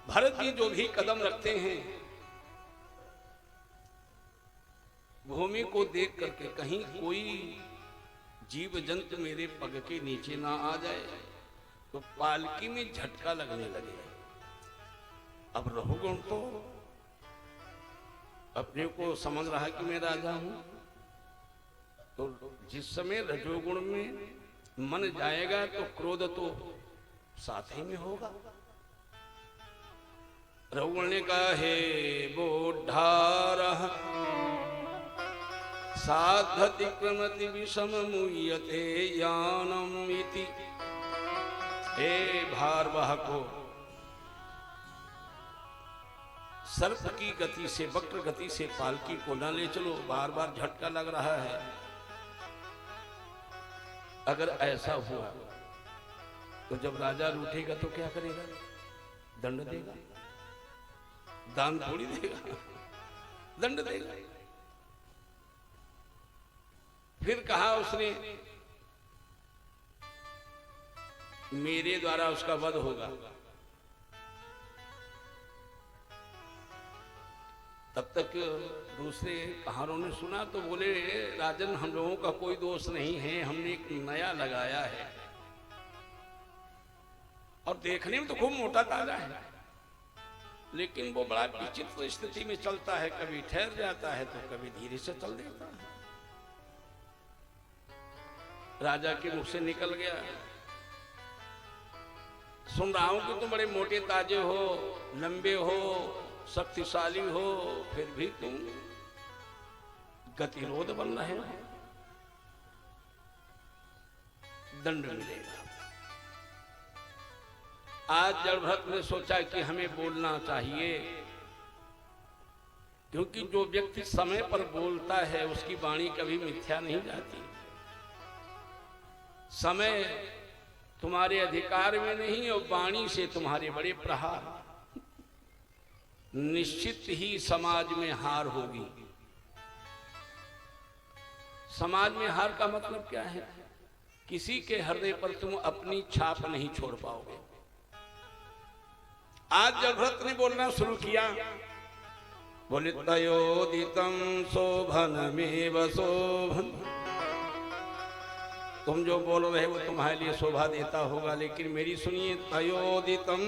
भरत जी जो भी कदम रखते हैं भूमि को देख करके कहीं कोई जीव जंतु मेरे पग के नीचे ना आ जाए तो पालकी में झटका लगने लगे। अब रघुगण तो अपने को समझ रहा है कि मैं राजा हूं, तो जिस समय रजोगुण में मन जाएगा तो क्रोध तो साथ ही में होगा। रघुगण ने कहा हे बोढ़ार साधति क्रमति विषम मुह्यते यानम इति। हे भारवाहको, सर्प की गति से वक्र गति से पालकी को न ले चलो, बार बार झटका लग रहा है। अगर ऐसा हुआ तो जब राजा रूठेगा तो क्या करेगा? दंड देगा, दान थोड़ी देगा, दंड देगा। फिर कहा उसने मेरे द्वारा उसका वध होगा। तब तक दूसरे कहारों ने सुना तो बोले राजन हम लोगों का कोई दोष नहीं है, हमने एक नया लगाया है और देखने में तो खूब मोटा ताजा है, लेकिन वो बड़ा विचित्र स्थिति में चलता है, कभी ठहर जाता है तो कभी धीरे से चल देता है। राजा के मुख से निकल गया, सुन रहा हूं कि तुम बड़े मोटे ताजे हो, लंबे हो, शक्तिशाली हो, फिर भी तुम गतिरोध बन रहे हो, दंड मिलेगा। आज जड़भरत ने सोचा कि हमें बोलना चाहिए, क्योंकि जो व्यक्ति समय पर बोलता है उसकी वाणी कभी मिथ्या नहीं जाती। समय तुम्हारे अधिकार में नहीं और वाणी से तुम्हारे बड़े प्रहार, निश्चित ही समाज में हार होगी। समाज में हार का मतलब क्या है? किसी के हृदय पर तुम अपनी छाप नहीं छोड़ पाओगे। आज जड़भरत ने बोलना शुरू किया, बोले तयोदितं शोभनमेव शोभन। तुम जो बोल रहे हो तुम्हारे लिए शोभा देता होगा, लेकिन मेरी सुनिए। तयोदितं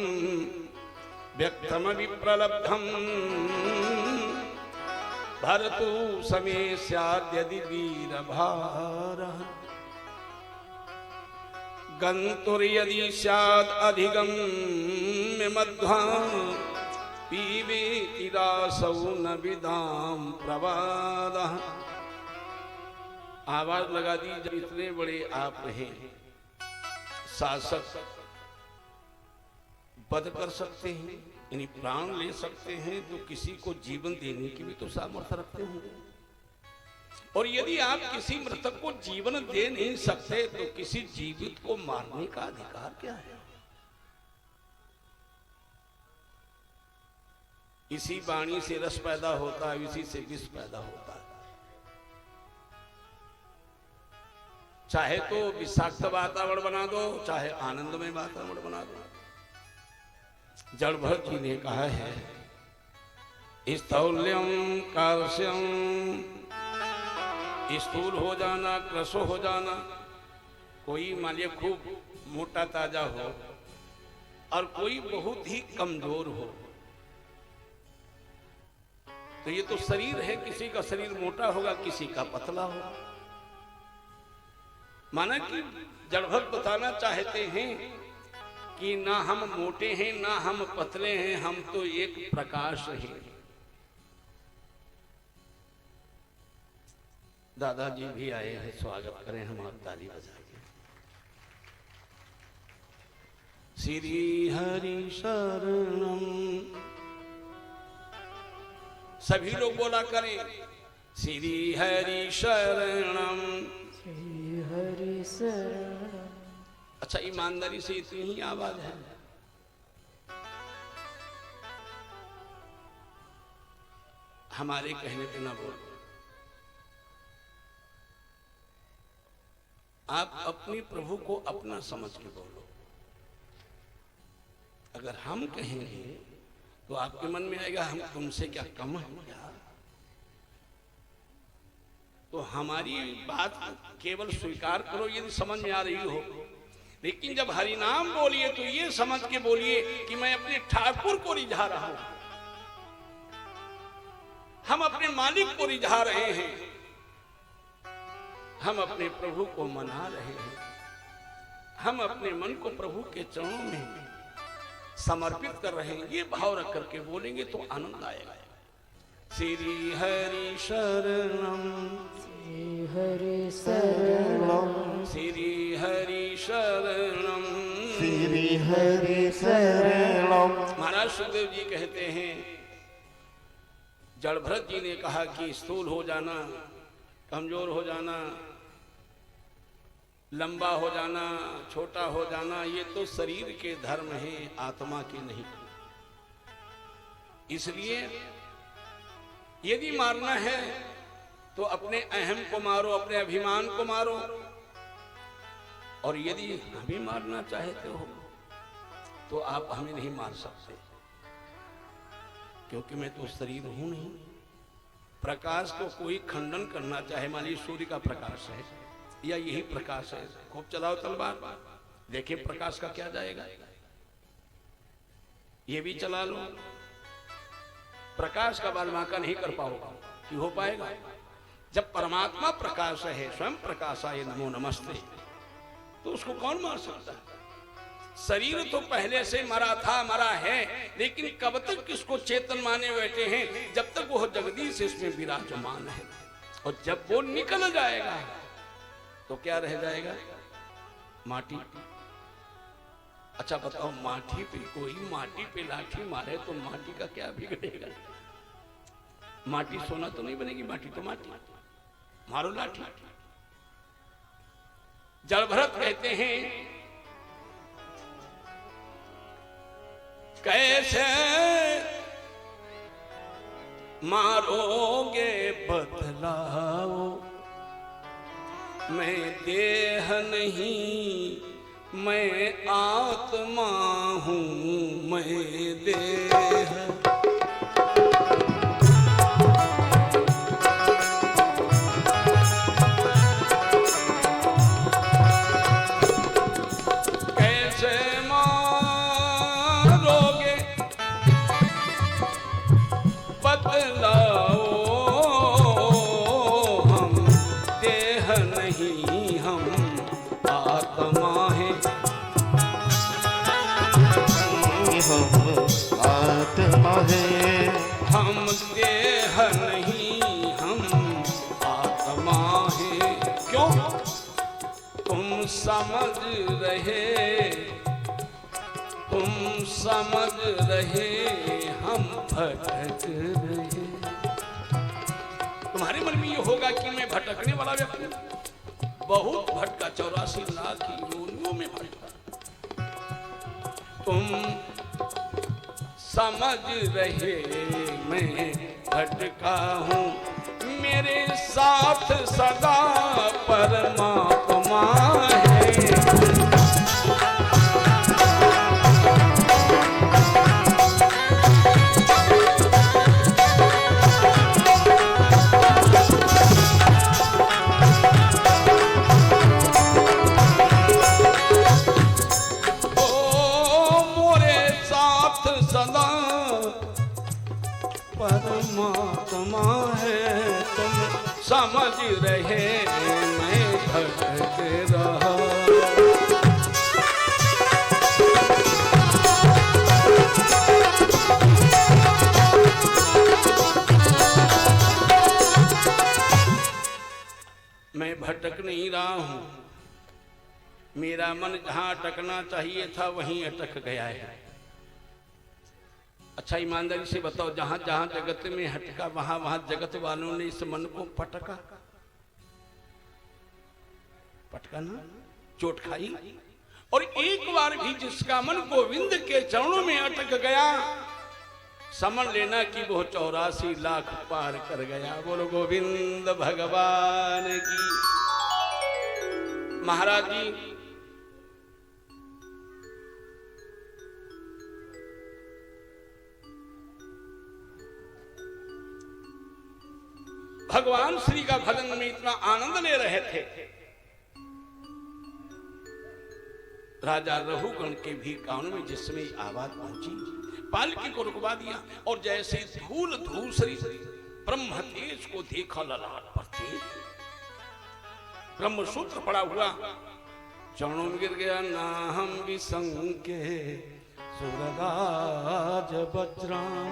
व्यक्तम विप्रलब्धम भरतु समे स्याद्यदि वीरभारः गन्तुर्यदि स्याद् अधिगम्य मध्वा पीबेति रासौ न विदां प्रवादः। आवाज लगा दी, जब इतने बड़े आप हैं, शासक वध कर सकते हैं, यानी प्राण ले सकते हैं, तो किसी को जीवन देने की भी तो सामर्थ्य रखते होंगे। और यदि आप किसी मृतक को जीवन दे नहीं सकते तो किसी जीवित को मारने का अधिकार क्या है? इसी वाणी से रस पैदा होता है, इसी से विष पैदा होता है। चाहे तो विषाक्त वातावरण बना दो, चाहे आनंदमय वातावरण बना दो। जड़भरत जी ने कहा है, स्थौल्यम कार्श्यम, स्थूल हो जाना, क्रसो हो जाना। कोई मान लिया खूब मोटा ताजा हो और कोई बहुत ही कमजोर हो, तो ये तो शरीर है। किसी का शरीर मोटा होगा, किसी का पतला होगा। माना कि जड़भरत बताना चाहते हैं कि ना हम मोटे हैं ना हम पतले हैं, हम तो एक प्रकाश हैं। दादाजी भी आए हैं, स्वागत करें हम आप ताली बजा के। श्री हरि शरणम, सभी लोग बोला करें श्री हरि शरणम, श्री हरि शरणम। अच्छा, ईमानदारी से इतनी ही आवाज है। हमारे कहने पे ना बोलो। आप अपने प्रभु को अपना समझ के बोलो। अगर हम कहेंगे तो आपके मन में आएगा हम तुमसे क्या कम है क्या? तो हमारी बात केवल स्वीकार करो यदि समझ में आ रही हो, लेकिन जब हरिनाम बोलिए तो ये समझ के बोलिए कि मैं अपने ठाकुर को रिझा रहा हूं, हम अपने मालिक को रिझा रहे हैं, हम अपने प्रभु को मना रहे हैं, हम अपने मन को प्रभु के चरणों में समर्पित कर रहे हैं। ये भाव रख करके बोलेंगे तो आनंद आएगा। श्री हरि शरणम, श्री हरि शरणम, श्री हरि शरणम, श्री हरि शरणम। महाराज सुखदेव जी कहते हैं, जड़भरत जी ने कहा कि स्थूल हो जाना, कमजोर हो जाना, लंबा हो जाना, छोटा हो जाना, ये तो शरीर के धर्म हैं, आत्मा के नहीं। इसलिए यदि मारना है तो अपने अहम को मारो, अपने अभिमान को मारो। और यदि हमें मारना चाहते हो तो आप हमें नहीं मार सकते, क्योंकि मैं तो शरीर हूं नहीं। प्रकाश को कोई खंडन करना चाहे, मान लीजिए सूर्य का प्रकाश है या यही प्रकाश है, खूब चलाओ तलवार, देखिए प्रकाश का क्या जाएगा। ये भी चला लो, प्रकाश का बालमाका नहीं कर पाओगे कि हो पाएगा। जब परमात्मा प्रकाश है, स्वयं प्रकाशाय नमो नमस्ते, तो उसको कौन मार सकता है? शरीर तो पहले से मरा था, मरा है, लेकिन कब तक किसको चेतन माने बैठे हैं? जब तक वो जगदीश इसमें विराजमान है। और जब वो निकल जाएगा तो क्या रह जाएगा? माटी। अच्छा बताओ, माटी पे कोई माटी पे लाठी मारे तो माटी का क्या बिगड़ेगा? माटी सोना तो नहीं बनेगी, माटी तो माटी, मारो लाठी। जड़भरत कहते हैं, कैसे मारोगे बतलाओ, मैं देह नहीं मैं आत्मा हूँ, मैं देह। देह नहीं हम आत्मा है। क्यों? तुम समझ रहे हम भटक रहे। तुम्हारे मन में ये होगा कि मैं भटकने वाला व्यक्ति बहुत भटका, 84 लाख की योनियों में भटका। तुम समझ रहे मैं भटका हूँ, मेरे साथ सदा परमात्मा है। परमात्मा है, तुम समझ रहे मैं भटक रहा। मैं भटक नहीं रहा हूं, मेरा मन जहां अटकना चाहिए था वहीं अटक गया है। अच्छा ईमानदारी से बताओ, जहां जहां जगत में हटका वहां वहां जगत वालों ने इस मन को पटका ना, चोट खाई। और एक बार भी जिसका मन गोविंद के चरणों में अटक गया, समझ लेना कि वो 84 लाख पार कर गया। बोलो गोविंद भगवान की। महाराज जी भगवान श्री का भजन में इतना आनंद ले रहे थे, राजा रघुगण के भी कानों में जिसमें आवाज पहुंची, पालकी को रुकवा दिया और जैसे धूल धूसरी ब्रह्म तेज को देखा ललाट पर तेज, ब्रह्म सूत्र पड़ा हुआ चरणों में गिर गया। ना हम विसंके सुरराज वज्राम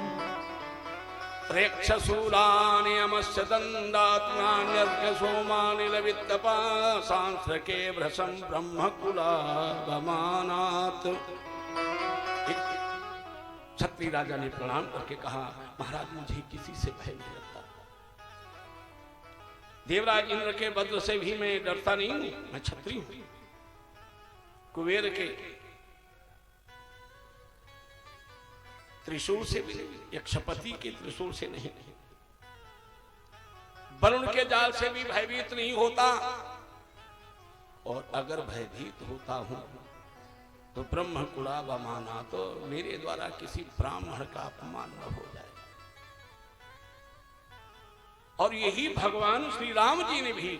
प्रेक्षशूलानि अमस्य दंडात्मान्यर्घ्य सोमानि लवित्तपा सांस्रके भ्रशं ब्रह्मकुलागमानात्। क्षत्रिय राजा ने प्रणाम करके कहा, महाराज मुझे किसी से भय नहीं लगता, देवराज इंद्र के वज्र से भी मैं डरता नहीं हूं, मैं क्षत्रिय हूं, कुबेर के त्रिशूल से भी नहीं, यक्षपति के त्रिशूल से नहीं, वरुण के जाल से भी भयभीत नहीं होता। और अगर भयभीत होता हूं तो ब्रह्म कुलावमाना, तो मेरे द्वारा किसी ब्राह्मण का अपमान न हो जाए। और यही भगवान श्री राम जी ने भी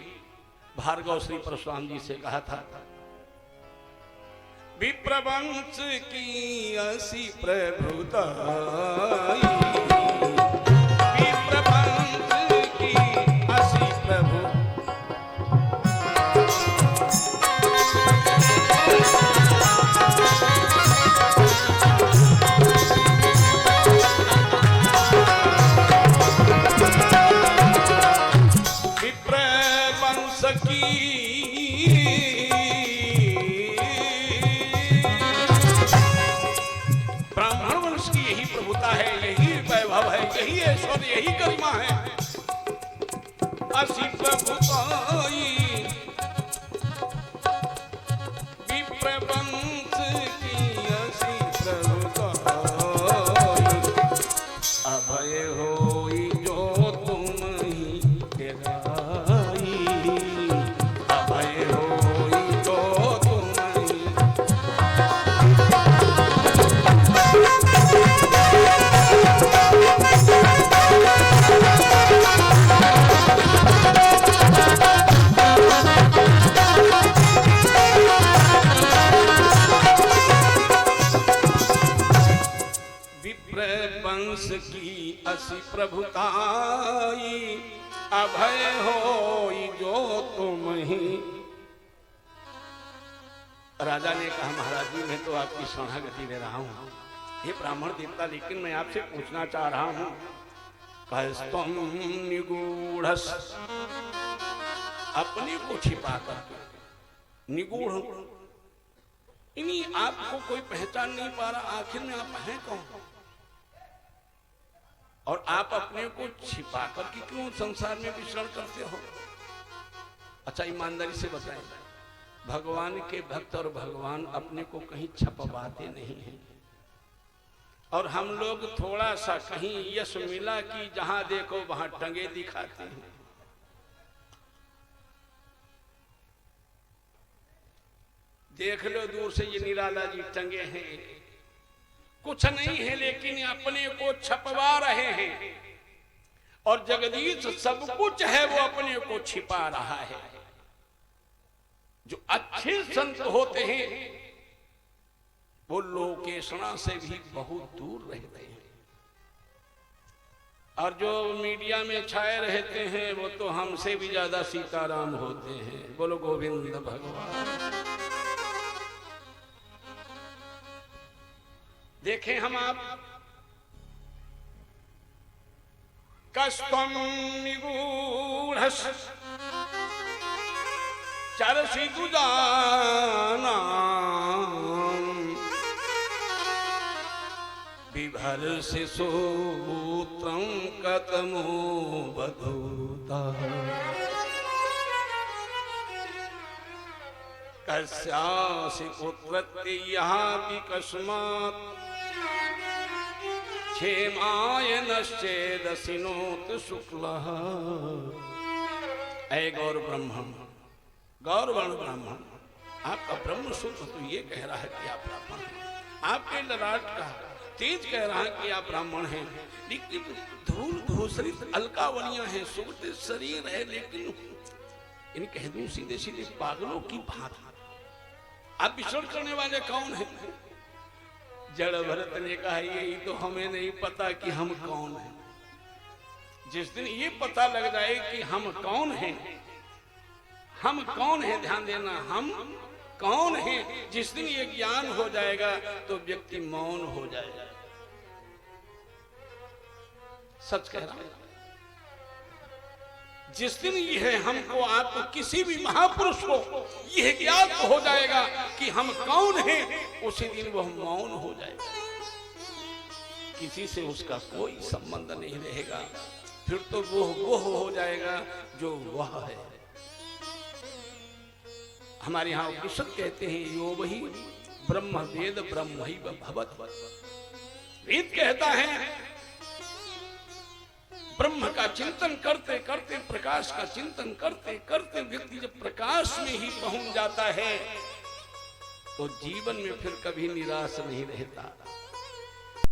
भार्गव श्री परशुराम जी से कहा था, विप्रवंश की असी प्रभुताई, विप्रवंश की असी प्रभु। विप्रवंश की यही ऐश्वर्य, यही गरिमा है। असी प्रभुताई विप्रवंश की असी प्रभुताई, अभय होई जो तुम ही तेराई, अभय होई जो तुम ही। वंश की असी प्रभुताई, अभय होई जो तुम ही। राजा ने कहा, महाराज जी मैं तो आपकी शरणागति ले रहा हूं, ये ब्राह्मण देवता, लेकिन मैं आपसे पूछना चाह रहा हूं, कस्तम निगूढ़स, अपने को छिपा कर निगूढ़, इन्हीं आपको कोई पहचान नहीं पा रहा, आखिर में आप हैं कौन? और आप अपने को छिपा कर के क्यों संसार में विचरण करते हो? अच्छा ईमानदारी से बताएं, भगवान के भक्त और भगवान अपने को कहीं छपवाते नहीं हैं। और हम लोग थोड़ा सा कहीं यश मिला कि जहां देखो वहां टंगे दिखाते हैं। देख लो दूर से ये निराला जी टंगे हैं, कुछ नहीं है लेकिन अपने को छपवा रहे हैं। और जगदीश सब कुछ है, वो अपने को छिपा रहा है। जो अच्छे संत होते हैं वो लोकेशना से भी बहुत दूर रहते हैं, और जो मीडिया में छाए रहते हैं वो तो हमसे भी ज्यादा सीताराम होते हैं। बोलो गोविंद भगवान। देखें हम आप, कस्तम निगूढ़स चरसी दुजाना विभर से सूत्रम कतमो बधूता कस्यासि पुत्रत्य यहाँ विकस्मात् क्षेमायनश्चेदसिनोत शुक्लः। ऐ गौर ब्रह्मण, गौरवर्ण ब्राह्मण, आपका ब्रह्म सूत्र तो ये कह रहा है कि आप ब्राह्मण हैं। आपके ललाट का तेज कह रहा है कि आप ब्राह्मण हैं, लेकिन धूल धूसरित अलकावलियां हैं, सूरत शरीर है, लेकिन इन कह दूं सीधे सीधे पागलों की भांति। आप विचरण करने वाले कौन हैं? जड़ भरत ने कहा यही तो हमें नहीं पता कि हम कौन हैं। जिस दिन ये पता लग जाए कि हम कौन हैं, हम कौन हैं, ध्यान देना, हम कौन हैं, जिस दिन ये ज्ञान हो जाएगा तो व्यक्ति मौन हो जाएगा। सच कह रहा हूं, जिस दिन यह हमको आपको किसी भी महापुरुष को यह ज्ञात हो जाएगा कि हम कौन हैं, उसी दिन वह मौन हो जाएगा, किसी से उसका कोई संबंध नहीं रहेगा। फिर तो वो हो जाएगा जो वह है। हमारे यहाँ उपनिषद कहते हैं यो वही ब्रह्म वेद ब्रह्म ही भवत। वेद कहता है ब्रह्म का चिंतन करते करते, प्रकाश का चिंतन करते करते व्यक्ति जब प्रकाश में ही पहुंच जाता है तो जीवन में फिर कभी निराश नहीं रहता।